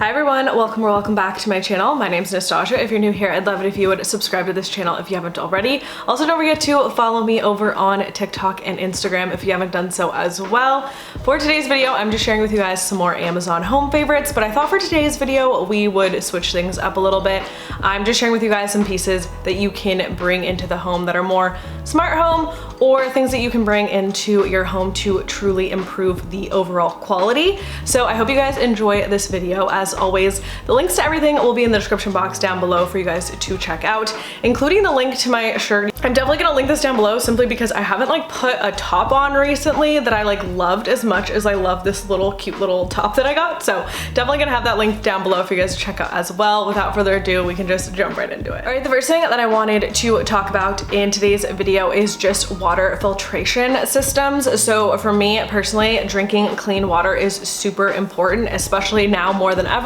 Hi everyone, welcome or welcome back to my channel. My name is Nastazsa. If you're new here, I'd love it if you would subscribe to this channel if you haven't already. Also, don't forget to follow me over on TikTok and Instagram if you haven't done so as well. For today's video, I'm just sharing with you guys some more Amazon home favorites, but I thought for today's video, we would switch things up a little bit. I'm just sharing with you guys some pieces that you can bring into the home that are more smart home or things that you can bring into your home to truly improve the overall quality. So I hope you guys enjoy this video. As always, the links to everything will be in the description box down below for you guys to check out, including the link to my shirt. I'm definitely gonna link this down below simply because I haven't put a top on recently that I loved as much as I love this cute little top that I got. So definitely gonna have that link down below for you guys to check out as well. Without further ado, we can just jump right into it. All right, the first thing that I wanted to talk about in today's video is just water filtration systems. So for me personally, drinking clean water is super important, especially now more than ever.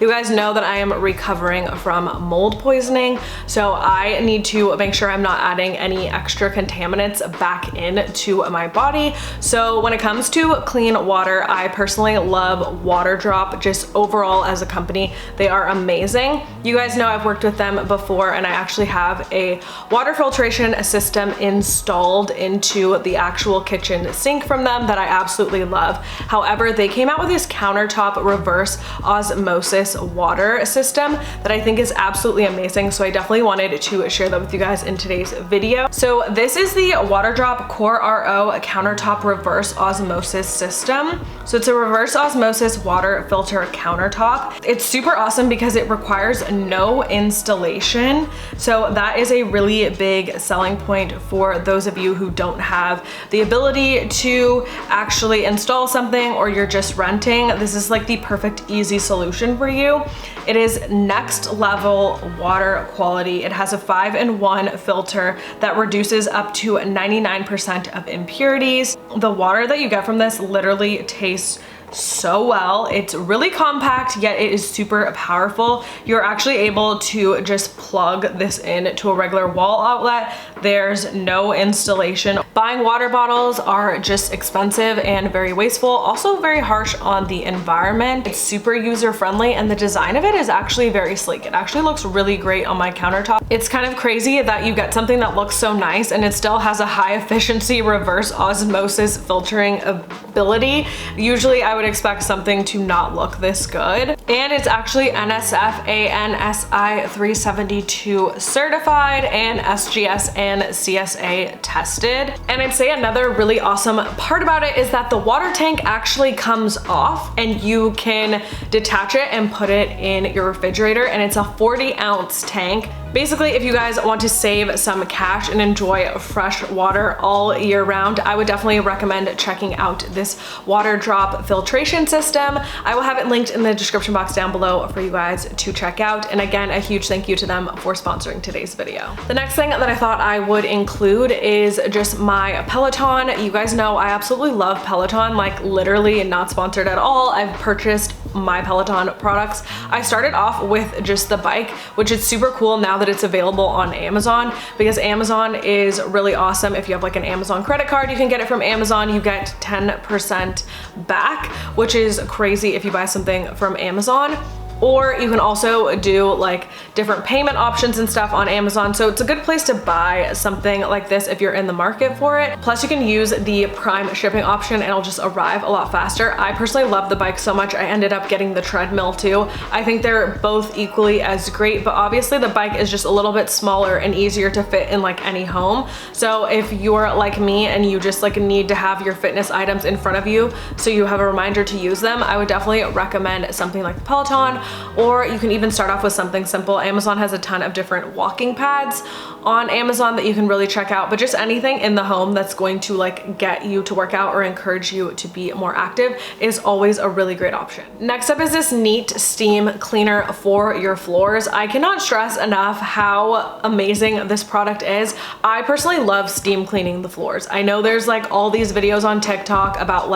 You guys know that I am recovering from mold poisoning, so I need to make sure I'm not adding any extra contaminants back into my body. So when it comes to clean water, I personally love Waterdrop. Just overall as a company, they are amazing. You guys know I've worked with them before, and I actually have a water filtration system installed into the actual kitchen sink from them that I absolutely love. However, they came out with this Countertop reverse Osmosis water system that I think is absolutely amazing. So I definitely wanted to share that with you guys in today's video. So this is the Waterdrop CoreRO Countertop reverse osmosis system. So it's a reverse osmosis water filter countertop. It's super awesome because it requires no installation. So that is a really big selling point for those of you who don't have the ability to actually install something, or you're just renting. This is the perfect easy solution for you. It is next level water quality. It has a 5-in-1 filter that reduces up to 99% of impurities. The water that you get from this literally tastes so well. It's really compact, yet it is super powerful. You're actually able to just plug this in to a regular wall outlet. There's no installation. Buying water bottles are just expensive and very wasteful, also very harsh on the environment. It's super user friendly, and the design of it is actually very sleek. It actually looks really great on my countertop. It's kind of crazy that you get something that looks so nice and it still has a high efficiency reverse osmosis filtering ability. Usually I would expect something to not look this good. And it's actually NSF ANSI 372 certified and SGS and CSA tested. And I'd say another really awesome part about it is that the water tank actually comes off and you can detach it and put it in your refrigerator, and it's a 40-ounce tank. Basically, if you guys want to save some cash and enjoy fresh water all year round, I would definitely recommend checking out this Waterdrop filtration system. I will have it linked in the description box down below for you guys to check out. And again, a huge thank you to them for sponsoring today's video. The next thing that I thought I would include is just my Peloton. You guys know I absolutely love Peloton, literally not sponsored at all. I've purchased my Peloton products. I started off with just the bike, which is super cool now that it's available on Amazon, because Amazon is really awesome. If you have an Amazon credit card, you can get it from Amazon. You get 10% back, which is crazy if you buy something from Amazon. Or you can also do different payment options and stuff on Amazon. So it's a good place to buy something like this if you're in the market for it. Plus you can use the Prime shipping option and it'll just arrive a lot faster. I personally love the bike so much, I ended up getting the treadmill too. I think they're both equally as great, but obviously the bike is just a little bit smaller and easier to fit in any home. So if you're like me and you just need to have your fitness items in front of you so you have a reminder to use them, I would definitely recommend something like the Peloton. Or you can even start off with something simple. Amazon has a ton of different walking pads on Amazon that you can really check out, but just anything in the home that's going to get you to work out or encourage you to be more active is always a really great option. Next up is this neat steam cleaner for your floors. I cannot stress enough how amazing this product is. I personally love steam cleaning the floors. I know there's all these videos on TikTok about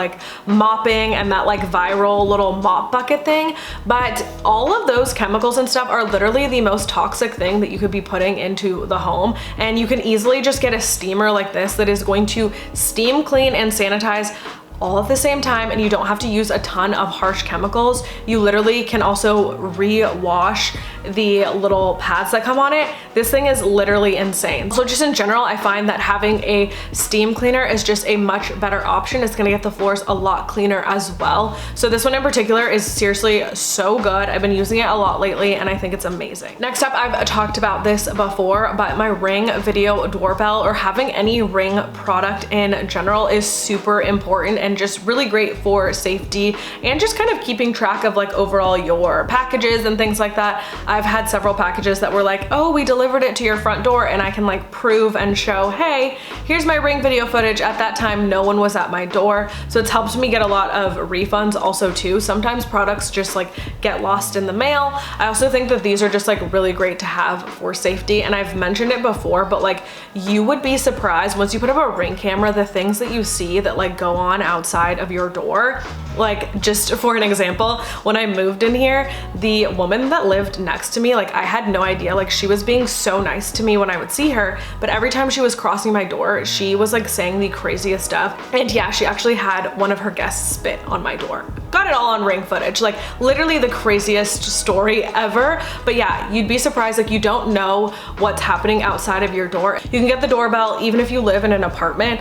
mopping and that viral little mop bucket thing, but all of those chemicals and stuff are literally the most toxic thing that you could be putting into the home. And you can easily just get a steamer like this that is going to steam clean and sanitize all at the same time, and you don't have to use a ton of harsh chemicals. You literally can also re-wash the little pads that come on it. This thing is literally insane. So just in general, I find that having a steam cleaner is just a much better option. It's gonna get the floors a lot cleaner as well. So this one in particular is seriously so good. I've been using it a lot lately and I think it's amazing. Next up, I've talked about this before, but my Ring video doorbell, or having any Ring product in general, is super important and just really great for safety and just kind of keeping track of like overall your packages and things like that. I've had several packages that were like, oh, we delivered it to your front door, and I can like prove and show, hey, here's my Ring video footage. At that time, no one was at my door. So it's helped me get a lot of refunds also too. Sometimes products just like get lost in the mail. I also think that these are just like really great to have for safety. And I've mentioned it before, but like you would be surprised once you put up a Ring camera, the things that you see that like go on outside of your door. Like, just for an example, when I moved in here, the woman that lived next to me, like I had no idea, like she was being so nice to me when I would see her, but every time she was crossing my door, she was like saying the craziest stuff. And yeah, she actually had one of her guests spit on my door. Got it all on Ring footage, like literally the craziest story ever. But yeah, you'd be surprised, like you don't know what's happening outside of your door. You can get the doorbell even if you live in an apartment.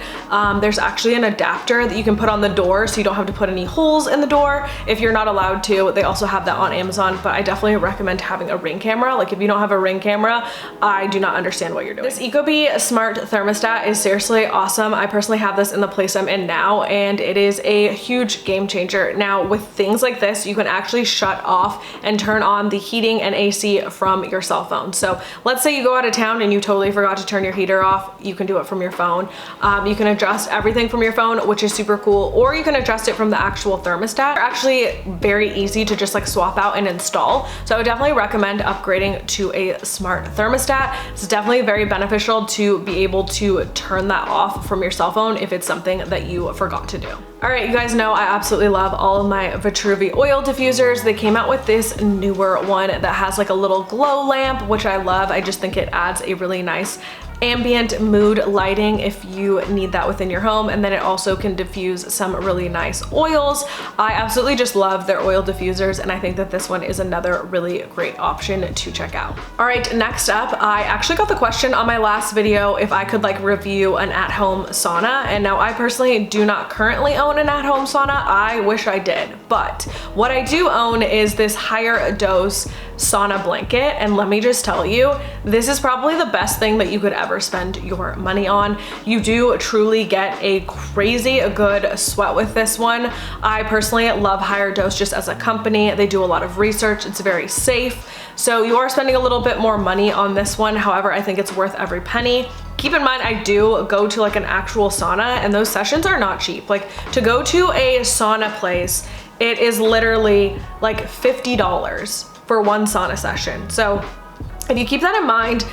There's actually an adapter that you can put on the door so you don't have to put any holes in the door if you're not allowed to. They also have that on Amazon, but I definitely recommend having a Ring camera. Like if you don't have a Ring camera, I do not understand what you're doing. This Ecobe smart thermostat is seriously awesome. I personally have this in the place I'm in now, and it is a huge game changer. Now with things like this, you can actually shut off and turn on the heating and AC from your cell phone. So let's say you go out of town and you totally forgot to turn your heater off. You can do it from your phone. You can adjust everything from your phone, which is super cool, or you can adjust it from the actual thermostat. They're actually very easy to just like swap out and install. So I would definitely recommend upgrading to a smart thermostat. It's definitely very beneficial to be able to turn that off from your cell phone if it's something that you forgot to do. All right, you guys know I absolutely love all of my Vitruvi oil diffusers. They came out with this newer one that has like a little glow lamp, which I love. I just think it adds a really nice ambient mood lighting if you need that within your home, and then it also can diffuse some really nice oils. I absolutely just love their oil diffusers, and I think that this one is another really great option to check out. All right, next up, I actually got the question on my last video if I could like review an at-home sauna, and now I personally do not currently own an at-home sauna. I wish I did, but what I do own is this higher dose sauna blanket, and let me just tell you, this is probably the best thing that you could ever spend your money on. You do truly get a crazy good sweat with this one. I personally love Higher Dose just as a company. They do a lot of research. It's very safe. So you are spending a little bit more money on this one. However, I think it's worth every penny. Keep in mind, I do go to like an actual sauna, and those sessions are not cheap. Like to go to a sauna place, it is literally like $50 for one sauna session. So if you keep that in mind,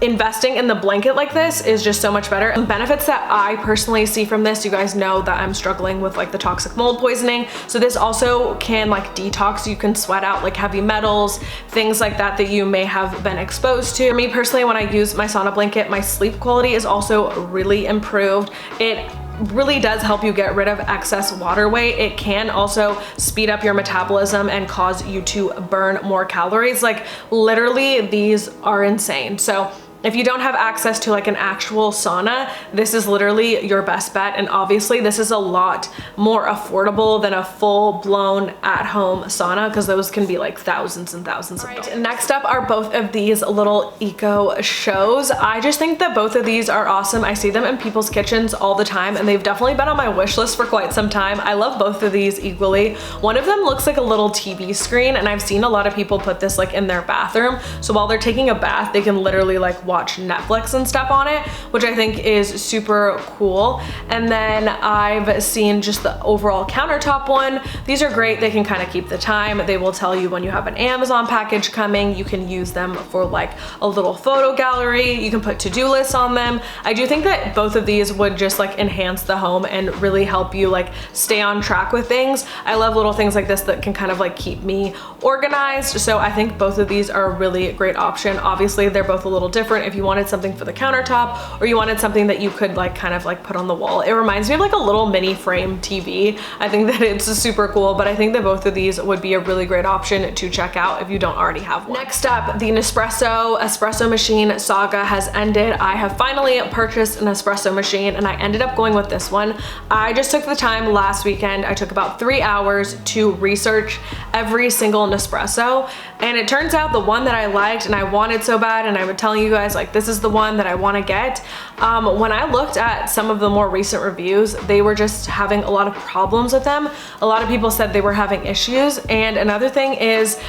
investing in the blanket like this is just so much better. The benefits that I personally see from this, you guys know that I'm struggling with like the toxic mold poisoning. So this also can like detox. You can sweat out like heavy metals, things like that that you may have been exposed to. For me personally, when I use my sauna blanket, my sleep quality is also really improved. It really does help you get rid of excess water weight. It can also speed up your metabolism and cause you to burn more calories. Like literally, these are insane. So if you don't have access to like an actual sauna, this is literally your best bet. And obviously this is a lot more affordable than a full-blown at-home sauna, because those can be like thousands and thousands of dollars. Next up are both of these little eco shows. I just think that both of these are awesome. I see them in people's kitchens all the time, and they've definitely been on my wish list for quite some time. I love both of these equally. One of them looks like a little TV screen, and I've seen a lot of people put this like in their bathroom. So while they're taking a bath, they can literally like watch Netflix and stuff on it, which I think is super cool. And then I've seen just the overall countertop one. These are great. They can kind of keep the time. They will tell you when you have an Amazon package coming. You can use them for like a little photo gallery. You can put to-do lists on them. I do think that both of these would just like enhance the home and really help you like stay on track with things. I love little things like this that can kind of like keep me organized. So I think both of these are a really great option. Obviously they're both a little different. different if you wanted something for the countertop or you wanted something that you could like kind of like put on the wall. It reminds me of like a little mini frame TV. I think that it's super cool, but I think that both of these would be a really great option to check out if you don't already have one. Next up, the Nespresso espresso machine saga has ended. I have finally purchased an espresso machine and I ended up going with this one. I just took the time last weekend. I took about 3 hours to research every single Nespresso, and it turns out the one that I liked and I wanted so bad, and I would tell you guys like this is the one that I want to get. When I looked at some of the more recent reviews, they were just having a lot of problems with them. A lot of people said they were having issues, and another thing is,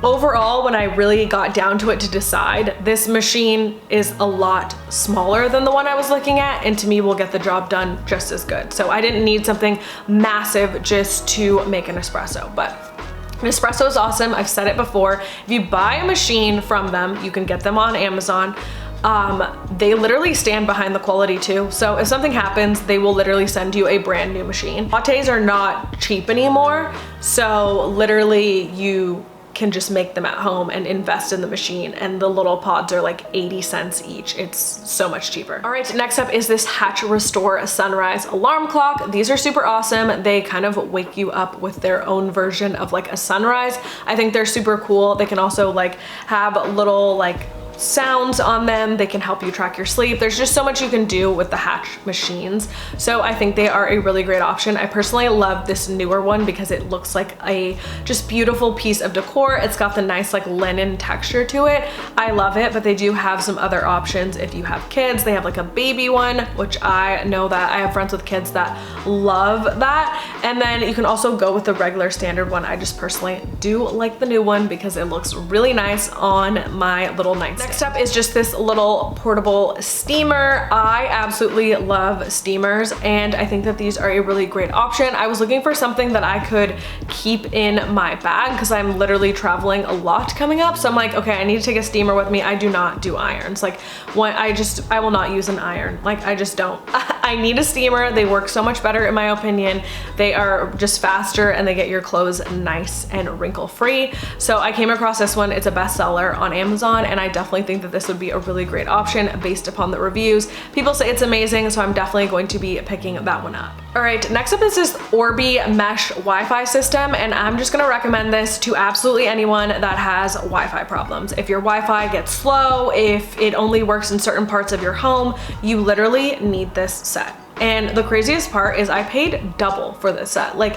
overall, when I really got down to it to decide, this machine is a lot smaller than the one I was looking at, and to me will get the job done just as good. So I didn't need something massive just to make an espresso, but Nespresso is awesome. I've said it before. If you buy a machine from them, you can get them on Amazon. They literally stand behind the quality too. So if something happens, they will literally send you a brand new machine. Lattes are not cheap anymore. So literally you can just make them at home and invest in the machine, and the little pods are like 80 cents each. It's so much cheaper. All right, next up is this Hatch Restore Sunrise alarm clock. These are super awesome. They kind of wake you up with their own version of like a sunrise. I think they're super cool. They can also like have little like sounds on them. They can help you track your sleep. There's just so much you can do with the Hatch machines. So I think they are a really great option. I personally love this newer one because it looks like a just beautiful piece of decor. It's got the nice like linen texture to it. I love it, but they do have some other options if you have kids. They have like a baby one, which I know that I have friends with kids that love that. And then you can also go with the regular standard one. I just personally do like the new one because it looks really nice on my little nightstand. Next up is just this little portable steamer. I absolutely love steamers, and I think that these are a really great option. I was looking for something that I could keep in my bag because I'm literally traveling a lot coming up. So I'm like, okay, I need to take a steamer with me. I do not do irons. Like I will not use an iron. Like I just don't. I need a steamer. They work so much better in my opinion. They are just faster and they get your clothes nice and wrinkle free. So I came across this one. It's a bestseller on Amazon, and I definitely think that this would be a really great option based upon the reviews. People say it's amazing, so I'm definitely going to be picking that one up. All right, next up is this Orbi Mesh Wi-Fi system, and I'm just gonna recommend this to absolutely anyone that has Wi-Fi problems. If your Wi-Fi gets slow, if it only works in certain parts of your home, you literally need this set. And the craziest part is I paid double for this set. Like,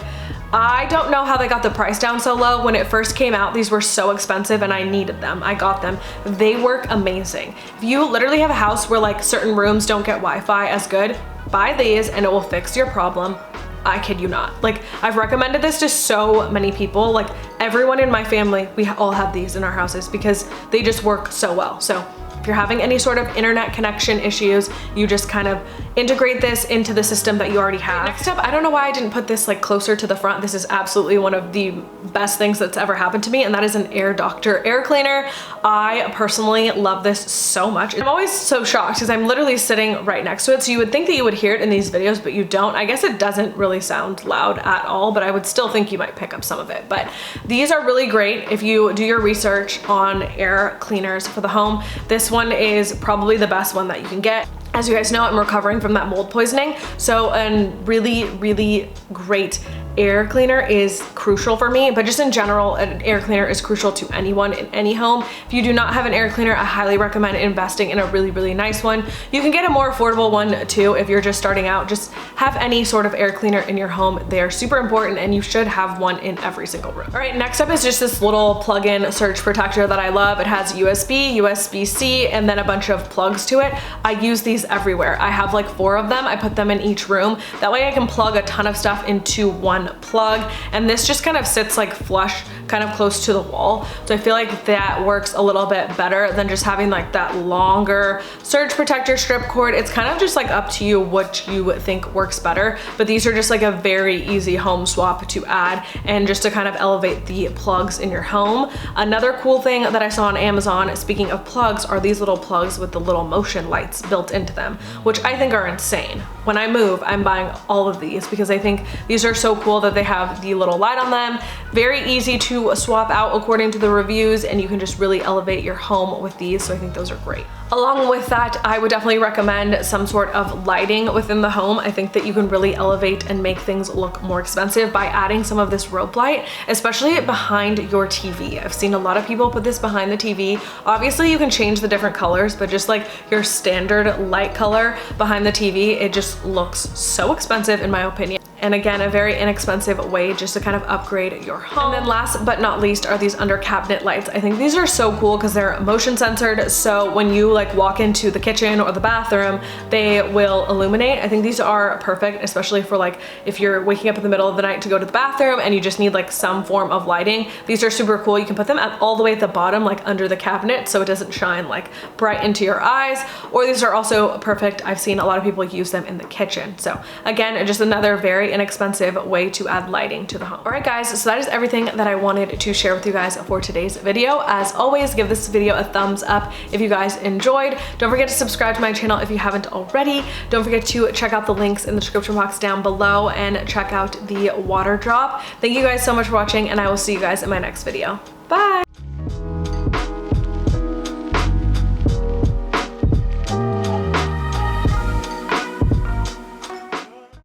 I don't know how they got the price down so low. When it first came out, these were so expensive and I needed them. I got them. They work amazing. If you literally have a house where like certain rooms don't get Wi-Fi as good, buy these and it will fix your problem. I kid you not. Like, I've recommended this to so many people. Like, everyone in my family, we all have these in our houses because they just work so well. So if you're having any sort of internet connection issues, you just kind of integrate this into the system that you already have. Next up, I don't know why I didn't put this like closer to the front. This is absolutely one of the best things that's ever happened to me, and that is an Air Doctor air cleaner. I personally love this so much. I'm always so shocked because I'm literally sitting right next to it. So you would think that you would hear it in these videos, but you don't. I guess it doesn't really sound loud at all, but I would still think you might pick up some of it. But these are really great if you do your research on air cleaners for the home. This one is probably the best one that you can get. As you guys know, I'm recovering from that mold poisoning. So a really, really great air cleaner is crucial for me, but just in general, an air cleaner is crucial to anyone in any home. If you do not have an air cleaner, I highly recommend investing in a really, really nice one. You can get a more affordable one too if you're just starting out. Just have any sort of air cleaner in your home. They are super important and you should have one in every single room. All right, next up is just this little plug-in surge protector that I love. It has USB, USB-C, and then a bunch of plugs to it. I use these everywhere. I have like 4 of them. I put them in each room. That way I can plug a ton of stuff into one plug, and this just kind of sits like flush, kind of close to the wall. So I feel like that works a little bit better than just having like that longer surge protector strip cord. It's kind of just like up to you what you think works better, but these are just like a very easy home swap to add and just to kind of elevate the plugs in your home. Another cool thing that I saw on Amazon, speaking of plugs, are these little plugs with the little motion lights built into them, which I think are insane. When I move, I'm buying all of these because I think these are so cool that they have the little light on them. Very easy to to swap out according to the reviews, and you can just really elevate your home with these. So I think those are great. Along with that, I would definitely recommend some sort of lighting within the home. I think that you can really elevate and make things look more expensive by adding some of this rope light, especially behind your TV. I've seen a lot of people put this behind the TV. Obviously you can change the different colors, but just like your standard light color behind the TV, it just looks so expensive in my opinion. And again, a very inexpensive way just to kind of upgrade your home. And then last but not least are these under cabinet lights. I think these are so cool because they're motion censored. So when you like walk into the kitchen or the bathroom, they will illuminate. I think these are perfect, especially for like if you're waking up in the middle of the night to go to the bathroom and you just need like some form of lighting. These are super cool. You can put them all the way at the bottom, like under the cabinet, so it doesn't shine like bright into your eyes. Or these are also perfect. I've seen a lot of people use them in the kitchen. So again, just another very inexpensive way to add lighting to the home. All right guys, so that is everything that I wanted to share with you guys for today's video. As always, give this video a thumbs up if you guys enjoyed. Don't forget to subscribe to my channel if you haven't already. Don't forget to check out the links in the description box down below and check out the Waterdrop. Thank you guys so much for watching, and I will see you guys in my next video. Bye!